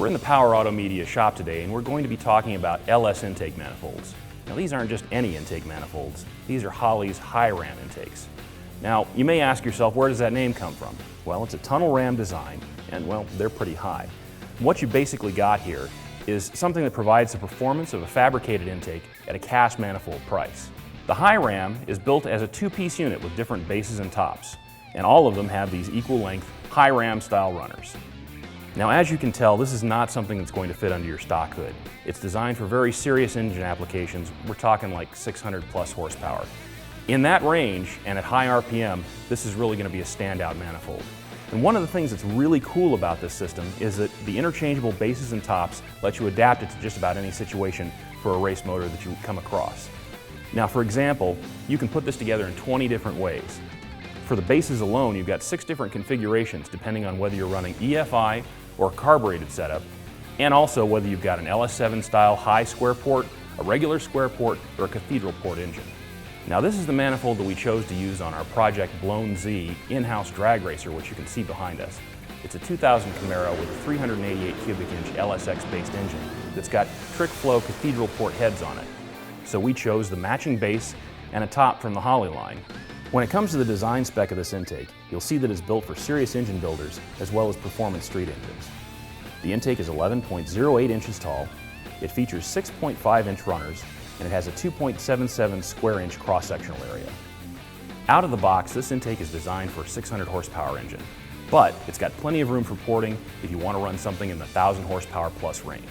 We're in the Power Automedia shop today, and we're going to be talking about LS intake manifolds. Now, these aren't just any intake manifolds. These are Holley's Hi-Ram intakes. Now, you may ask yourself, where does that name come from? Well, it's a tunnel ram design, and well, they're pretty high. What you basically got here is something that provides the performance of a fabricated intake at a cast manifold price. The Hi-Ram is built as a two-piece unit with different bases and tops, and all of them have these equal-length Hi-Ram style runners. Now, as you can tell, this is not something that's going to fit under your stock hood. It's designed for very serious engine applications. We're talking like 600 plus horsepower. In that range and at high RPM, this is really going to be a standout manifold. And one of the things that's really cool about this system is that the interchangeable bases and tops let you adapt it to just about any situation for a race motor that you come across. Now, for example, you can put this together in 20 different ways. For the bases alone, you've got 6 different configurations depending on whether you're running EFI or carbureted setup, and also whether you've got an LS7 style high square port, a regular square port, or a Cathedral Port engine. Now, this is the manifold that we chose to use on our Project Blown Z in-house drag racer, which you can see behind us. It's a 2000 Camaro with a 388 cubic inch LSX based engine that's got trick flow Cathedral Port heads on it. So we chose the matching base and a top from the Holley line. When it comes to the design spec of this intake, you'll see that it's built for serious engine builders as well as performance street engines. The intake is 11.08 inches tall, it features 6.5 inch runners, and it has a 2.77 square inch cross-sectional area. Out of the box, this intake is designed for a 600 horsepower engine, but it's got plenty of room for porting if you want to run something in the 1,000 horsepower plus range.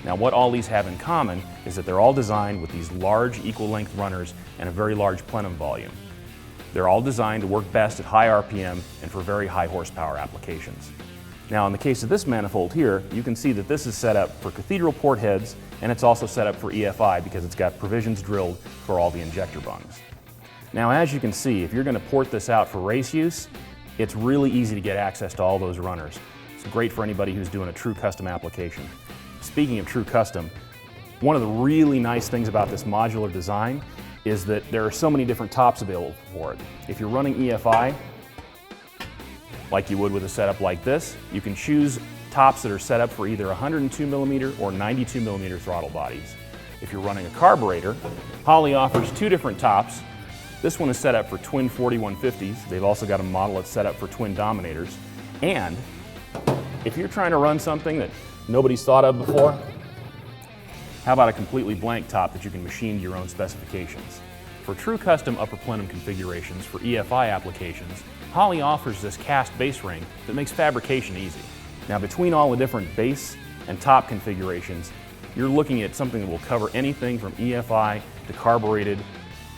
Now, what all these have in common is that they're all designed with these large equal length runners and a very large plenum volume. They're all designed to work best at high RPM and for very high horsepower applications. Now, in the case of this manifold here, you can see that this is set up for Cathedral Port heads, and it's also set up for EFI because it's got provisions drilled for all the injector bungs. Now, as you can see, if you're going to port this out for race use, it's really easy to get access to all those runners. It's great for anybody who's doing a true custom application. Speaking of true custom, one of the really nice things about this modular design is that there are so many different tops available for it. If you're running EFI, like you would with a setup like this, you can choose tops that are set up for either 102mm or 92mm throttle bodies. If you're running a carburetor, Holley offers 2 different tops. This one is set up for twin 4150s. They've also got a model that's set up for twin dominators. And if you're trying to run something that nobody's thought of before, how about a completely blank top that you can machine to your own specifications? For true custom upper plenum configurations for EFI applications, Holley offers this cast base ring that makes fabrication easy. Now, between all the different base and top configurations, you're looking at something that will cover anything from EFI to carbureted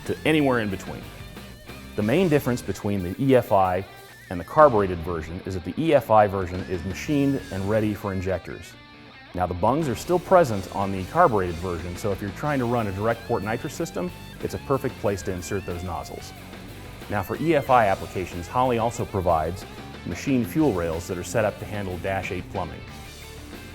to anywhere in between. The main difference between the EFI and the carbureted version is that the EFI version is machined and ready for injectors. Now, the bungs are still present on the carbureted version, so if you're trying to run a direct port nitrous system, it's a perfect place to insert those nozzles. Now, for EFI applications, Holley also provides machined fuel rails that are set up to handle Dash 8 plumbing.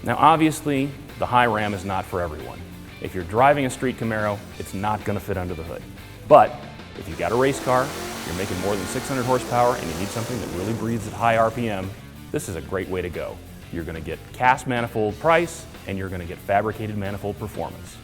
Now, obviously, the Hi-Ram is not for everyone. If you're driving a street Camaro, it's not going to fit under the hood. But if you've got a race car, you're making more than 600 horsepower, and you need something that really breathes at high RPM, this is a great way to go. You're going to get cast manifold price, and you're going to get fabricated manifold performance.